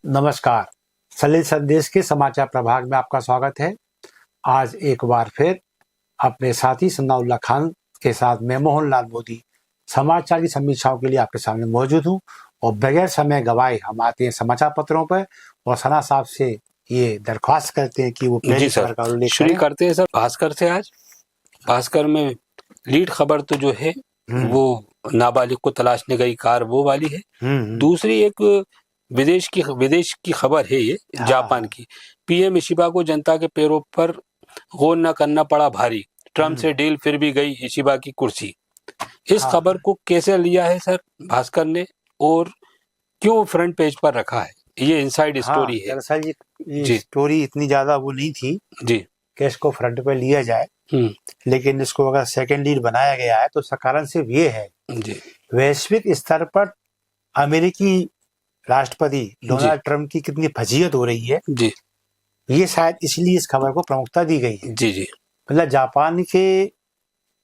नमस्कार। सलील संदेश के समाचार प्रभाग में आपका स्वागत है। आज एक बार फिर अपने साथी सनाउल्लाह खान के साथ मैं मोहनलाल मोदी समाचार की समीक्षाओं के लिए आपके सामने मौजूद हूं और बगैर समय गवाए हम आते हैं समाचार पत्रों पर और सना साहब से ये दरख्वास्त करते हैं कि वो पहली खबर का उल्लेख शुरू करते हैं सर भास्कर से। आज भास्कर में लीड खबर तो जो है वो नाबालिग को तलाशने गई कार वो वाली है। दूसरी एक विदेश की खबर है, ये जापान की। पीएम इशिबा को जनता के पैरों पर गौर न करना पड़ा भारी, ट्रम्प से डील फिर भी गई इशिबा की कुर्सी। इस खबर को कैसे लिया है सर भास्कर ने और क्यों फ्रंट पेज पर रखा है? ये इनसाइड स्टोरी है। दरअसल ये स्टोरी इतनी ज्यादा वो नहीं थी जी कि इसको फ्रंट पे लिया जाए, लेकिन इसको अगर सेकंड लीड बनाया गया है तो इसका कारण सिर्फ ये है जी, वैश्विक स्तर पर अमेरिकी राष्ट्रपति डोनाल्ड ट्रंप की कितनी फजीहत हो रही है जी, ये शायद इसलिए इस खबर को प्रमुखता दी गई है। जी जी, मतलब जापान के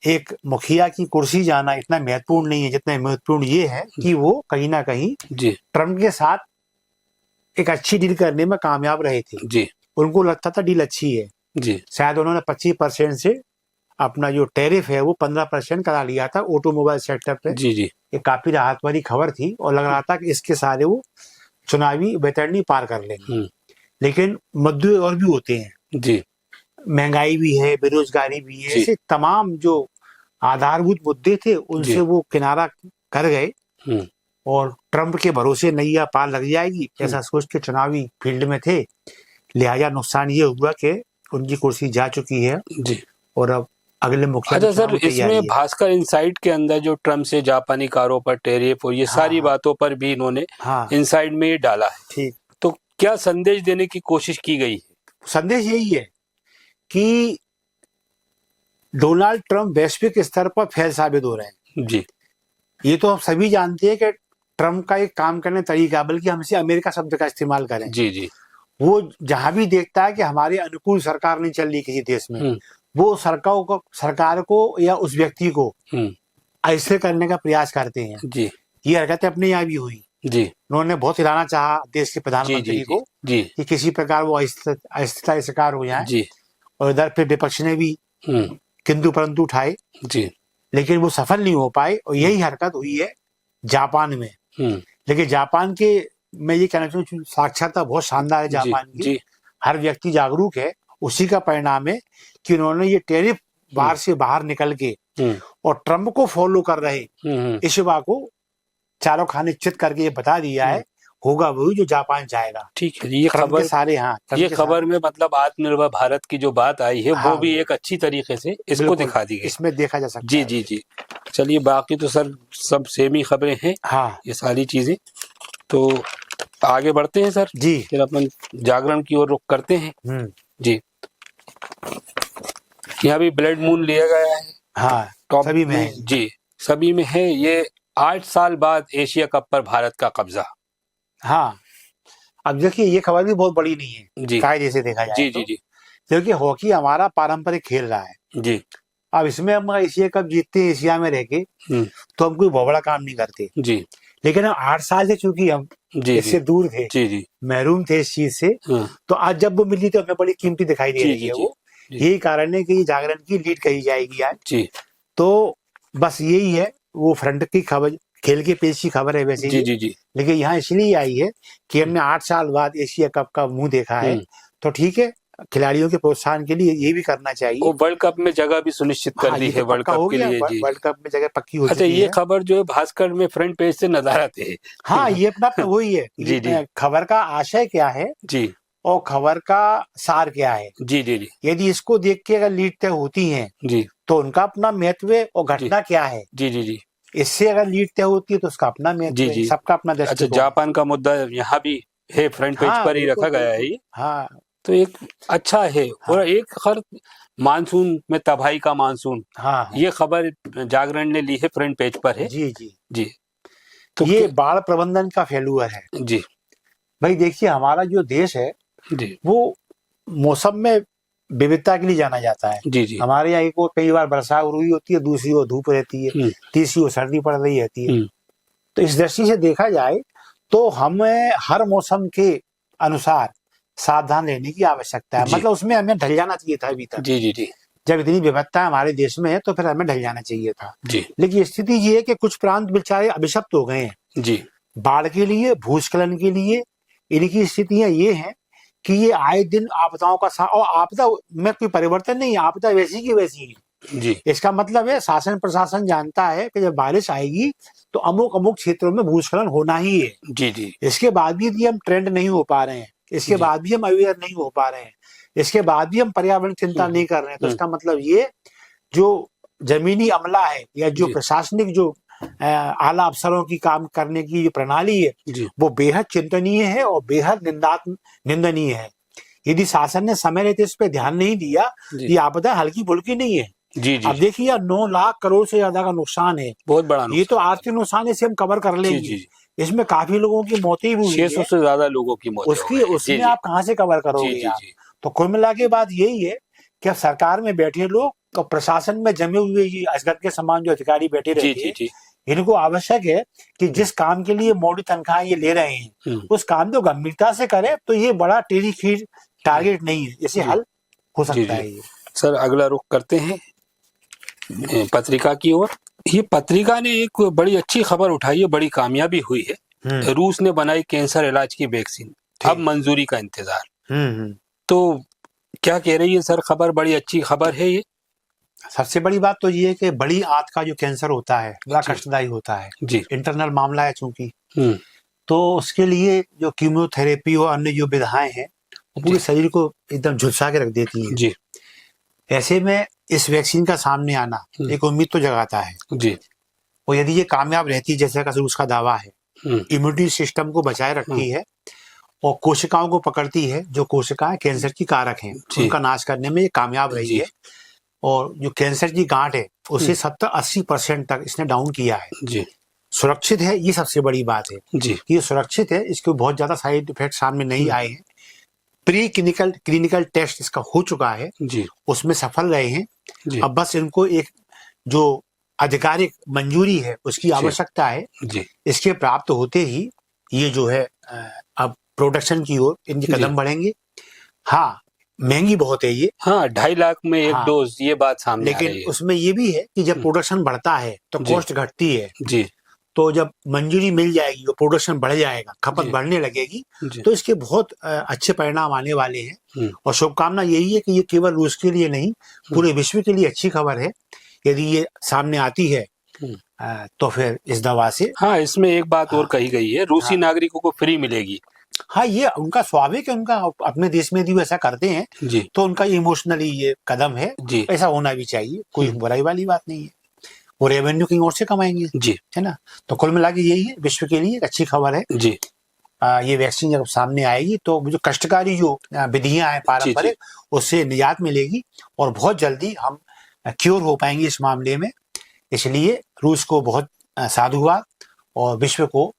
एक मुखिया की कुर्सी जाना इतना महत्वपूर्ण नहीं है जितना महत्वपूर्ण ये है कि वो कहीं ना कहीं ट्रंप के साथ एक अच्छी डील करने में कामयाब रहे थे जी। उनको लगता था डील अच्छी है जी, शायद उन्होंने 25% से अपना जो टैरिफ है वो 15% करा लिया था ऑटोमोबाइल सेक्टर पे। जी जी, ये काफी राहत वाली खबर थी और लग रहा था कि इसके सारे वो चुनावी बैतरणी पार कर लेंगे। लेकिन मुद्दे और भी होते हैं जी, महंगाई भी है, बेरोजगारी भी है, ऐसे तमाम जो आधारभूत मुद्दे थे उनसे वो किनारा कर गए और ट्रंप के भरोसे नैया पार लग जाएगी ऐसा सोच के चुनावी फील्ड में थे। लिहाजा नुकसान ये हुआ कि उनकी कुर्सी जा चुकी है जी। और अब अगले मुखिया। अच्छा सर, इसमें भास्कर इनसाइड के अंदर जो ट्रम्प से जापानी कारों पर टैरिफ और ये सारी बातों पर भी इन्होंने इनसाइड में ये डाला है। ठीक, तो क्या संदेश देने की कोशिश की गई है? संदेश यही है कि डोनाल्ड ट्रंप वैश्विक स्तर पर फेल साबित हो रहे हैं जी। ये तो हम सभी जानते हैं कि ट्रंप का एक काम करने तरीका, बल्कि हम इसे अमेरिका शब्द का इस्तेमाल करें जी जी, वो जहां भी देखता है कि हमारे अनुकूल सरकार नहीं चल रही किसी देश में, वो सरकार को या उस व्यक्ति को ऐसे करने का प्रयास करते हैं जी। ये हरकतें अपने यहाँ भी हुई जी। उन्होंने बहुत हिलाना चाहा देश के प्रधानमंत्री को जी कि किसी प्रकार वो अस्थिरता शिकार हो जाए जी। और इधर पे विपक्ष ने भी किंतु परंतु उठाए जी, लेकिन वो सफल नहीं हो पाए और यही हरकत हुई है जापान में। लेकिन जापान के मैं ये कहना चाहूँ साक्षरता बहुत शानदार है जापान की, हर व्यक्ति जागरूक है। उसी का परिणाम है कि उन्होंने ये टैरिफ बार से बाहर निकल के और ट्रंप को फॉलो कर रहे इशिबा को चारों खाने चित करके ये बता दिया है होगा वही जो जापान चाहेगा। ठीक है, ये खबर सारे ये खबर में मतलब आत्मनिर्भर भारत की जो बात आई है वो भी एक अच्छी तरीके से इसको दिखा दी गई, इसमें देखा जा सकता जी जी जी। चलिए, बाकी तो सर सब सेम ही खबरें हैं ये सारी चीजें। तो आगे बढ़ते हैं सर जी, फिर अपन जागरण की ओर रुख करते हैं जी। यहाँ भी ब्लड मून लिया गया है टॉप सभी में है जी, सभी में है। ये 8 साल बाद एशिया कप पर भारत का कब्जा। अब देखिए ये खबर भी बहुत बड़ी नहीं है जी, कायदे से देखा जाए जी जी जी, क्योंकि हॉकी हमारा पारंपरिक खेल रहा है जी। अब इसमें हम एशिया कप जीतते हैं एशिया में रह के तो हम कोई बहुत बड़ा काम नहीं करते जी। लेकिन हम 8 साल से चूंकि हम इससे दूर थे जी जी, महरूम थे इस चीज से, तो आज जब वो मिली तो हमें बड़ी कीमती दिखाई दे रही है वो। यही कारण है कि जागरण की लीड कही जाएगी आज जी। तो बस यही है, वो फ्रंट की खबर खेल के पेश की खबर है वैसे जी, जी, जी। लेकिन यहाँ इसलिए आई है कि हमने 8 साल बाद एशिया कप का मुंह देखा है तो ठीक है, खिलाड़ियों के प्रोत्साहन के लिए ये भी करना चाहिए। वो वर्ल्ड कप में जगह भी सुनिश्चित कर दी है वर्ल्ड कप के लिए जी। वर्ल्ड कप में जगह पक्की हो चुकी है। ये खबर जो है भास्कर में फ्रंट पेज से नजारत है। ये अपना वही है जी जी। खबर का आशय क्या है जी और खबर का सार क्या है जी जी जी। यदि इसको देख के अगर लीड तय होती है जी तो उनका अपना महत्व और घटना क्या है जी जी जी। इससे अगर लीड तय होती है तो उसका अपना महत्व है, सबका अपना दृष्टिकोण। अच्छा, जापान का मुद्दा यहाँ भी है, फ्रंट पेज पर ही रखा गया है ये। तो एक अच्छा है और एक खर मानसून में तबाही का मानसून ये खबर जागरण ने ली है, फ्रंट पेज पर है जी जी जी। तो ये बाढ़ प्रबंधन का फेल्यूर है जी भाई। देखिए हमारा जो देश है जी वो मौसम में विविधता के लिए जाना जाता है जी जी। हमारे यहाँ एक कई बार वर्षा हुई होती है, दूसरी ओर धूप रहती है, तीसरी ओर सर्दी पड़ रही रहती है। तो इस दृष्टि से देखा जाए तो हमें हर मौसम के अनुसार सावधान रहने की आवश्यकता है। मतलब उसमें हमें ढल जाना चाहिए था अभी तक। जी जी जी। जब इतनी विविधता हमारे देश में है तो फिर हमें ढल जाना चाहिए था जी। लेकिन स्थिति ये है कि कुछ प्रांत बेचारे अभिशप्त हो गए हैं जी। बाढ़ के लिए, भूस्खलन के लिए। इनकी स्थितियां ये हैं कि ये आए दिन आपदाओं का और आपदा में कोई परिवर्तन नहीं, आपदा वैसी की वैसी है जी। इसका मतलब है शासन प्रशासन जानता है कि जब बारिश आएगी तो अमुक अमुक क्षेत्रों में भूस्खलन होना ही है। जी जी। इसके बाद भी यदि हम ट्रेंड नहीं हो पा रहे हैं, इसके बाद भी हम अवेयर नहीं हो पा रहे हैं, इसके बाद भी हम पर्यावरण चिंता नहीं कर रहे हैं, तो इसका मतलब ये जो जमीनी अमला है या जो प्रशासनिक जो आला अफसरों की काम करने की जो प्रणाली है वो बेहद चिंतनीय है और बेहद निंदनीय है। यदि शासन ने समय रहते इस पे ध्यान नहीं दिया, ये आपदा हल्की फुल्की नहीं है। जी जी। अब देखिए 9 लाख करोड़ से ज्यादा का नुकसान है, बहुत बड़ा ये तो आर्थिक नुकसान है, इसे हम कवर कर लेंगे। जी जी। इसमें काफी लोगों की मौतें भी हुई 600 से ज्यादा लोगों की मौत उसमें आप कहाँ से कवर करोगे आप? तो कुल मिला के बात यही है कि अब सरकार में बैठे लोग और प्रशासन में जमे हुए ये असगत के समान जो अधिकारी बैठे रहते हैं, इनको आवश्यक है कि जिस काम के लिए मोटी तनख्वाह ये ले रहे हैं उस काम को गंभीरता से करें। तो ये बड़ा टेढ़ी खीर टारगेट नहीं है, इसे हल हो सकता है। सर अगला रुख करते हैं पत्रिका की ओर। ये पत्रिका ने एक बड़ी अच्छी खबर उठाई है, बड़ी कामयाबी हुई है। रूस ने बनाई कैंसर इलाज की वैक्सीन, अब मंजूरी का इंतजार। तो क्या कह रही है सर खबर? बड़ी अच्छी खबर है ये। सबसे बड़ी बात तो ये है कि बड़ी आंत का जो कैंसर होता है बड़ा कष्टदायी होता है जी। इंटरनल मामला है चूंकि, तो उसके लिए जो कीमोथेरेपी और अन्य जो विधाएं हैं वो पूरे शरीर को एकदम झुलसा के रख देती हैं जी। ऐसे में इस वैक्सीन का सामने आना एक उम्मीद तो जगाता है जी। और यदि ये कामयाब रहती है जैसे का उसका दावा है, इम्यूनिटी सिस्टम को बचाए रखती है और कोशिकाओं को पकड़ती है, जो कोशिकाएं कैंसर की कारक हैं उनका नाश करने में ये कामयाब रही है और जो कैंसर की गांठ है उसे 70-80% तक इसने डाउन किया है जी। सुरक्षित है, ये सबसे बड़ी बात है जी। कि ये सुरक्षित है, इसके बहुत ज्यादा साइड इफेक्ट सामने नहीं आए हैं। प्री क्लिनिकल टेस्ट इसका हो चुका है जी। उसमें सफल रहे हैं। अब बस इनको एक जो आधिकारिक मंजूरी है उसकी आवश्यकता है जी। इसके प्राप्त होते ही ये जो है अब प्रोडक्शन की ओर इनके कदम बढ़ेंगे। हाँ महंगी बहुत है ये, हाँ 2.5 लाख में एक डोज, ये बात सामने लेकिन आ रही है। उसमें ये भी है कि जब प्रोडक्शन बढ़ता है तो कॉस्ट घटती है जी। तो जब मंजूरी मिल जाएगी और प्रोडक्शन बढ़ जाएगा, खपत बढ़ने लगेगी, तो इसके बहुत अच्छे परिणाम आने वाले हैं और शुभकामना यही है कि ये केवल रूस के लिए नहीं पूरे विश्व के लिए अच्छी खबर है यदि ये सामने आती है। तो फिर इस दवा से इसमें एक बात और कही गई है, रूसी नागरिकों को फ्री मिलेगी। ये उनका स्वाभाविक है, उनका अपने देश में भी ऐसा करते हैं जी। तो उनका इमोशनली ये कदम है जी। ऐसा होना भी चाहिए, कोई बुराई वाली बात नहीं है, वो रेवेन्यू कहीं और से कमाएंगे जी, है ना। तो कुल मिला के यही है, विश्व के लिए अच्छी खबर है जी। ये वैक्सीन जब सामने आएगी तो जो कष्टकारी जो विधियां हैं पारंपरिक उससे निजात मिलेगी और बहुत जल्दी हम क्योर हो पाएंगे इस मामले में। इसलिए रूस को बहुत साधुवाद और विश्व को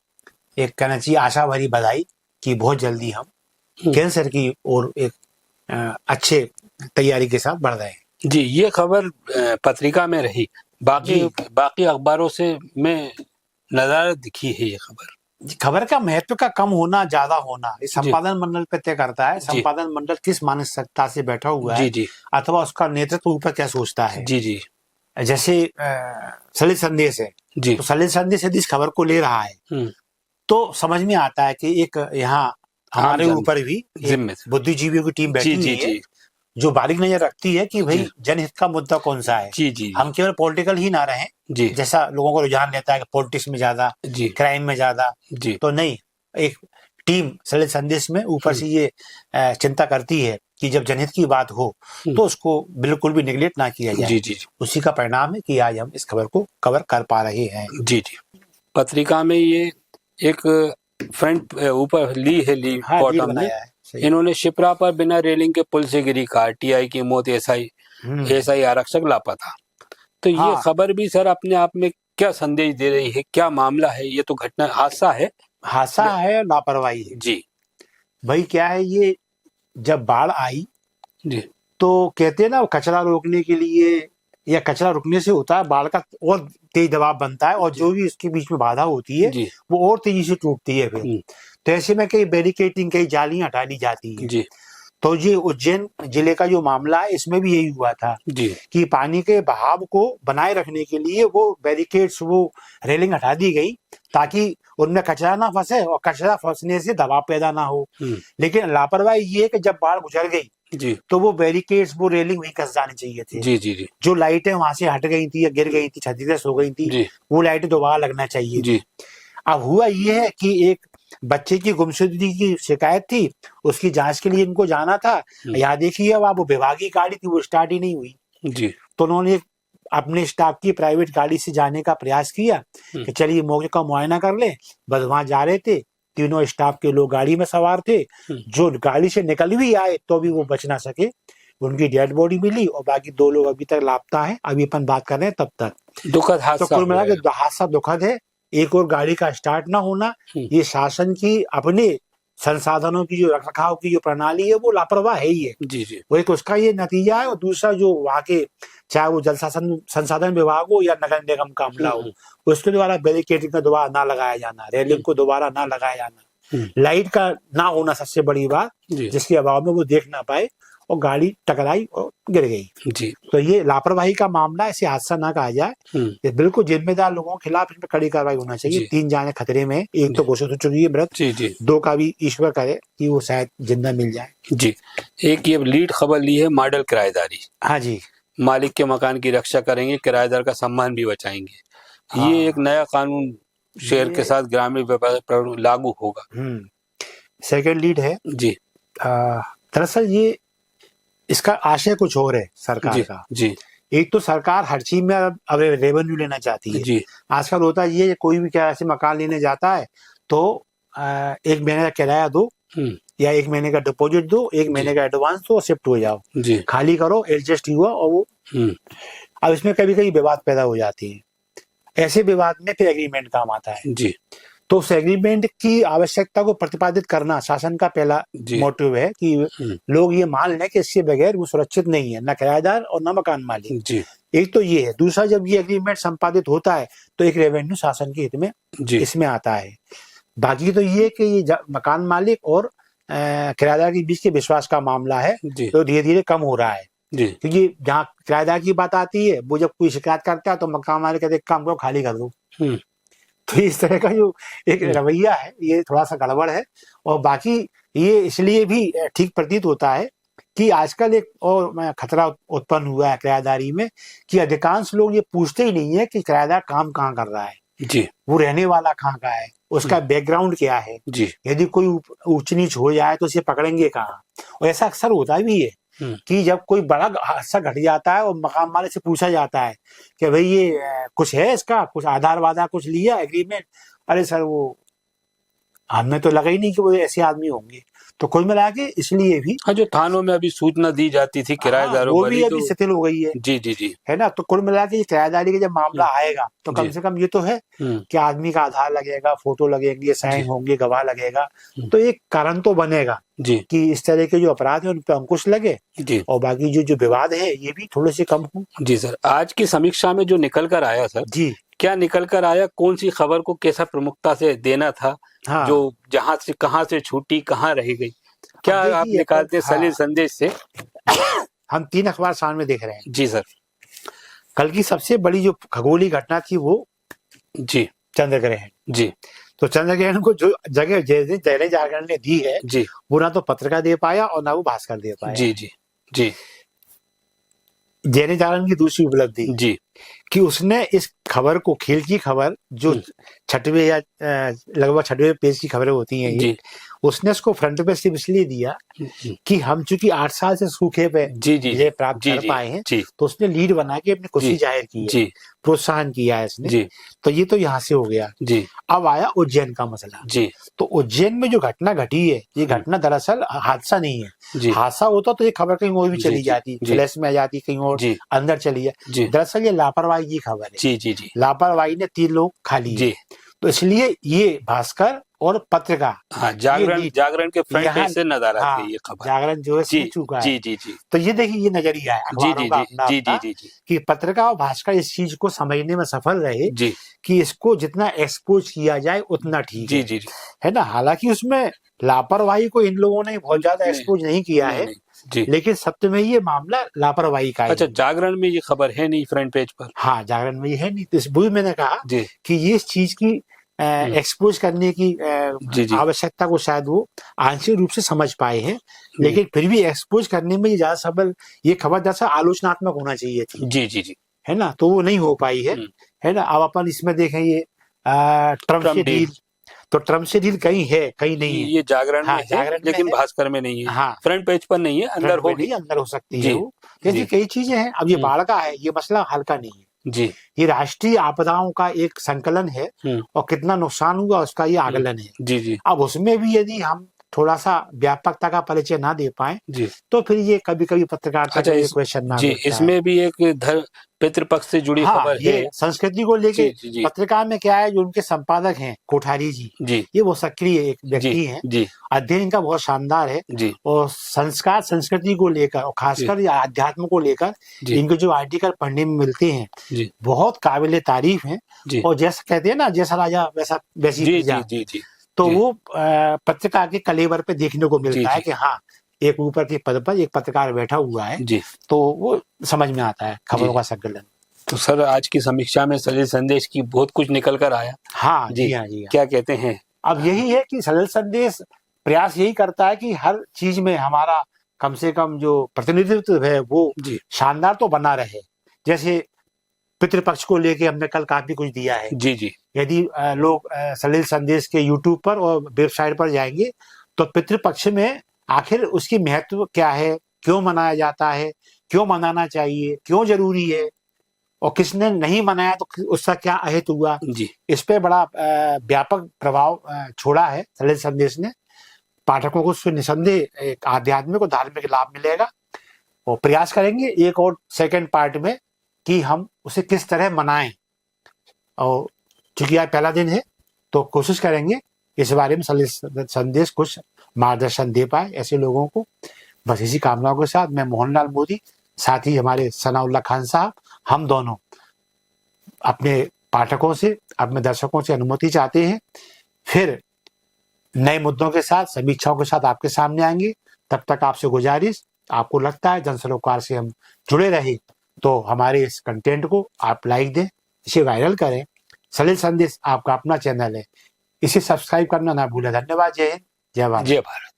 एक कहना चाहिए आशा भरी बधाई कि बहुत जल्दी हम कैंसर की ओर एक अच्छे तैयारी के साथ बढ़ रहे हैं जी। ये खबर पत्रिका में रही, बाकी अखबारों से में नजर दिखी है ये खबर का महत्व का कम होना ज्यादा होना इस संपादन मंडल पे तय करता है। संपादन मंडल किस मानसिकता से बैठा हुआ है जी। अथवा उसका नेतृत्व ऊपर क्या सोचता है जी जी। जैसे सलिल संदेश है जी, तो सलिल संदेश यदि इस खबर को ले रहा है तो समझ में आता है कि एक यहाँ हमारे ऊपर भी बुद्धिजीवियों की टीम बैठी हुई है जो बारीक नजर रखती है कि भाई जनहित का मुद्दा कौन सा है जी जी। हम केवल पॉलिटिकल ही ना रहें जी, जैसा लोगों को रुझान लेता है कि पॉलिटिक्स में ज्यादा क्राइम में ज्यादा जी, तो नहीं, एक टीम सलिल संदेश में ऊपर से ये चिंता करती है कि जब जनहित की बात हो तो उसको बिल्कुल भी निगलेक्ट ना किया जाए जी जी। उसी का परिणाम है कि आज हम इस खबर को कवर कर पा रहे हैं जी जी। पत्रिका में ये एक फ्रंट ऊपर ली है, बॉटम में इन्होंने शिप्रा पर बिना रेलिंग के पुल से गिरी कार, टीआई की मौत, एसआई आरक्षक लापता। तो ये खबर भी सर अपने आप में क्या संदेश दे रही है, क्या मामला है? ये तो घटना हादसा है, लापरवाही है जी भाई। क्या है ये, जब बाढ़ आई जी तो कहते हैं ना कचरा रोकने के लिए या कचरा रुकने से होता है बाढ़ का और तेज दबाव बनता है और जो भी इसके बीच में बाधा होती है वो और तेजी से टूटती है फिर। तो ऐसे में कई बैरिकेटिंग, कई जालियां हटा ली जाती है जी तो ये उज्जैन जिले का जो मामला है इसमें भी यही हुआ था जी कि पानी के बहाव को बनाए रखने के लिए वो बैरिकेड्स, वो रेलिंग हटा दी गई ताकि उनमें कचरा ना फंसे और कचरा फंसने से दबाव पैदा ना हो। लेकिन लापरवाही ये है कि जब बाढ़ गुजर गई जी तो वो बैरिकेड्स, वो रेलिंग वहीं कस जाने चाहिए थे। जी जी जी जो लाइटें वहां से हट गई थी या गिर गई थी, क्षतिग्रस्त हो गई थी, वो लाइटें दोबारा लगना चाहिए जी। अब हुआ ये है कि एक बच्चे की गुमशुदगी की शिकायत थी, उसकी जांच के लिए इनको जाना था। यहाँ देखिए अब वो विभागीय गाड़ी थी, वो स्टार्ट ही नहीं हुई जी। तो उन्होंने अपने स्टाफ की प्राइवेट गाड़ी से जाने का प्रयास किया कि चलिए मौके का मुआयना कर ले। बस वहां जा रहे थे, तीनों स्टाफ के लोग गाड़ी में सवार थे, जो गाड़ी से निकल भी आए तो भी वो बच ना सके, उनकी डेड बॉडी मिली और बाकी 2 लोग अभी तक लापता है। अभी अपन बात कर रहे हैं तब तक दुखद हादसा। तो कुल मिला के हादसा दुखद है। एक और गाड़ी का स्टार्ट ना होना, ये शासन की अपने संसाधनों की जो रखरखाव की जो प्रणाली है वो लापरवाह है ही है। जी जी। वो एक उसका ये नतीजा है और दूसरा जो वहाँ के चाहे वो जल संसाधन विभाग हो या नगर निगम का अमला हो, उसके द्वारा बैरिकेडिंग का दोबारा ना लगाया जाना, रेलिंग को दोबारा ना लगाया जाना, लाइट का ना होना सबसे बड़ी बात, जिसके अभाव में वो देख ना पाए और गाड़ी टकराई और गिर गई। जी। तो ये लापरवाही का मामला, ऐसे हादसा ना कहा जाए, ये बिल्कुल जिम्मेदार लोगों के खिलाफ इसमें कड़ी कार्रवाई होना चाहिए। 3 जाने खतरे में, एक तो घोषित हो चुकी है मृत, 2 का भी ईश्वर करे कि वो शायद जिंदा मिल जाए। जी। एक ये लीड खबर ली है, मॉडल किराएदारी। हाँ जी। मालिक के मकान की रक्षा करेंगे, किराएदार का सम्मान भी बचाएंगे। ये एक नया कानून शहर के साथ ग्रामीण व्यापार लागू होगा। सेकंड लीड है जी। दरअसल ये इसका आशय कुछ और है सरकार का। जी। एक तो सरकार हर चीज में अब रेवेन्यू लेना चाहती है। जी। आजकल होता ये कोई भी क्या ऐसे मकान लेने जाता है तो 1 महीने का किराया दो या 1 महीने का डिपॉजिट दो, 1 महीने का एडवांस दो, शिफ्ट हो जाओ, खाली करो, एडजस्ट हुआ और वो। अब इसमें कभी कभी विवाद पैदा हो जाती है। ऐसे विवाद में फिर एग्रीमेंट काम आता है। जी। तो उस एग्रीमेंट की आवश्यकता को प्रतिपादित करना शासन का पहला मोटिव है कि लोग ये मान लें कि इसके बगैर वो सुरक्षित नहीं है, न किराएदार और न मकान मालिक। एक तो ये है। दूसरा, जब ये एग्रीमेंट संपादित होता है तो एक रेवेन्यू शासन के हित में इसमें आता है। बाकी तो ये कि ये मकान मालिक और किराएदार के बीच के विश्वास का मामला है तो धीरे धीरे कम हो रहा है। क्योंकि जहाँ किराएदार की बात आती है, वो जब कोई शिकायत करता है तो मकान मालिक कहते काम करो, खाली कर दो। तो इस तरह का जो एक रवैया है ये थोड़ा सा गड़बड़ है। और बाकी ये इसलिए भी ठीक प्रतीत होता है कि आजकल एक और खतरा उत्पन्न हुआ है किराएदारी में कि अधिकांश लोग ये पूछते ही नहीं है कि किराएदार काम कहाँ कर रहा है, जी, वो रहने वाला कहाँ का है, उसका बैकग्राउंड क्या है, यदि कोई ऊंच नीच हो जाए तो उसे पकड़ेंगे कहाँ। और ऐसा अक्सर होता भी है कि जब कोई बड़ा हादसा घट जाता है और मकान मालिक से पूछा जाता है कि भाई ये कुछ है, इसका कुछ आधार वाधार कुछ लिया एग्रीमेंट, अरे सर वो हमें तो लगा ही नहीं कि वो ऐसे आदमी होंगे। तो कुल मिला के इसलिए भी जो थानों में अभी सूचना दी जाती थी किराएदारों वो भी अभी शिथिल हो गई है। जी जी जी, है ना। तो कुल मिला के किराएदारी का जब मामला आएगा तो कम से कम ये तो है कि आदमी का आधार लगेगा, फोटो लगेंगे, साइन होंगे, गवाह लगेगा, तो एक कारण तो बनेगा जी कि इस तरह के जो अपराध है उन पर अंकुश लगे जी, और बाकी जो विवाद है ये भी थोड़े से कम हो। जी सर, आज की समीक्षा में जो निकल कर आया सर, जी क्या निकल कर आया, कौन सी खबर को कैसा प्रमुखता से देना था, जो जहां से कहां से छूटी, कहां रह गई, क्या आप निकालते सलील संदेश से? हम 3 अखबार सामने देख रहे हैं। जी सर। कल की सबसे बड़ी जो खगोलीय घटना थी वो जी चंद्र ग्रहण। जी, तो ग्रहण को जो जगह दैनिक जागरण ने दी है जी, वो ना तो पत्रिका दे पाया और ना वो भास्कर दे पाया। जी जी जी। दैनिक जागरण की दूसरी उपलब्धि जी कि उसने इस खबर को, खेल की खबर जो 6वें या लगभग 6वें पेज की खबरें होती हैं ये, उसने इसको फ्रंट पे सिर्फ इसलिए दिया कि हम चूंकि 8 साल से सूखे पे विजय प्राप्त कर पाए हैं, तो उसने लीड बना के अपनी खुशी जाहिर की है, प्रोत्साहन किया है इसने। तो ये तो यहाँ से हो गया। अब आया उज्जैन का मसला। तो उज्जैन में जो घटना घटी है, ये घटना दरअसल हादसा नहीं है। हादसा होता तो ये खबर कहीं और भी चली जाती, फ्लैश में आ जाती, कहीं और अंदर चली जाती। दरअसल ये लापरवाही की खबर है। लापरवाही ने 3 लोग खा लिए। तो इसलिए ये भास्कर और पत्रिका, हाँ, जागरण के फ्रंट पेज से नजर आती है ये खबर। जागरण जो है जी चुका है। जी जी जी। तो ये देखिए ये नजरिया है अखबारों का अपना कि पत्रिका और भास्कर इस चीज को समझने में सफल रहे जी कि इसको जितना एक्सपोज किया जाए उतना ठीक है। जी है ना। हालांकि उसमें लापरवाही को इन लोगों ने बहुत ज्यादा एक्सपोज नहीं किया है, लेकिन सत्य में ये मामला लापरवाही का है। अच्छा, जागरण में ये खबर है नहीं फ्रंट पेज पर? हाँ, जागरण में ये है नहीं। तो इस बुक मैंने कहा कि ये इस चीज की एक्सपोज करने की आवश्यकता को शायद वो आंशिक रूप से समझ पाए हैं, लेकिन फिर भी एक्सपोज करने में ये ज्यादा सबल, ये खबर जैसा आलोचनात्मक होना चाहिए थी। जी जी जी। है ना। तो वो नहीं हो पाई है ना। अब अपन इसमें देखें ये ट्रम्प से डील, तो ट्रम्प से डील कहीं है कहीं नहीं है। ये जागरण में है, लेकिन भास्कर में नहीं है। हाँ, फ्रंट पेज पर नहीं है, अंदर होगी, अंदर हो सकती है वो। जैसी कई चीजें हैं। अब ये बाढ़ का है, ये मसला हल्का नहीं है जी। ये राष्ट्रीय आपदाओं का एक संकलन है और कितना नुकसान हुआ उसका ये आकलन है। जी जी। अब उसमें भी यदि हम थोड़ा सा व्यापकता का परिचय ना दे पाए तो फिर ये कभी कभी पत्रकारिता का क्वेश्चन ना। जी, इसमें भी एक पितृपक्ष से जुड़ी खबर है, संस्कृति को लेके। पत्रिका में क्या है, जो उनके संपादक हैं कोठारी जी, ये वो सक्रिय एक व्यक्ति हैं। अध्ययन इनका बहुत शानदार है और संस्कार संस्कृति को लेकर और खासकर अध्यात्म को लेकर इनके जो आर्टिकल पढ़ने में मिलते हैं बहुत काबिले तारीफ हैं। और जैसा कहते हैं ना, जैसा राजा वैसी प्रजा, तो वो पत्रिका के कलेवर पे देखने को मिलता है कि हाँ, एक ऊपर के पद पर एक पत्रकार बैठा हुआ है, तो वो समझ में आता है खबरों का संकलन। तो सर, आज की समीक्षा में सलिल संदेश की बहुत कुछ निकल कर आया। हाँ जी, हाँ जी। क्या कहते हैं? अब यही है कि सलिल संदेश प्रयास यही करता है कि हर चीज में हमारा कम से कम जो प्रतिनिधित्व है वो शानदार तो बना रहे। जैसे पितृपक्ष को लेके हमने कल काफी कुछ दिया है। जी जी। यदि लोग सलिल संदेश के यूट्यूब पर और वेबसाइट पर जाएंगे तो पितृपक्ष में आखिर उसकी महत्व क्या है, क्यों मनाया जाता है, क्यों मनाना चाहिए, क्यों जरूरी है, और किसने नहीं मनाया तो उसका क्या अहित हुआ जी। इस पे बड़ा व्यापक प्रभाव छोड़ा है सलिल संदेश ने। पाठकों को उससे निसंदेह एक आध्यात्मिक और धार्मिक लाभ मिलेगा। और प्रयास करेंगे एक और सेकंड पार्ट में कि हम उसे किस तरह मनाएं। और चूंकि आज पहला दिन है तो कोशिश करेंगे इस बारे में सलिल संदेश कुछ मार्गदर्शन दे पाए ऐसे लोगों को। बस इसी कामनाओं के साथ मैं मोहनलाल मोदी, साथ ही हमारे सनाउल्लाह खान साहब, हम दोनों अपने पाठकों से, अपने दर्शकों से अनुमति चाहते हैं। फिर नए मुद्दों के साथ, समीक्षाओं के साथ आपके सामने आएंगे। तब तक आपसे गुजारिश, आपको लगता है जन सरोकार से हम जुड़े रहे तो हमारे इस कंटेंट को आप लाइक दें, इसे वायरल करें। सलिल संदेश आपका अपना चैनल है, इसे सब्सक्राइब करना ना भूलें। धन्यवाद। जय हिंद, जय भारत। जय भारत।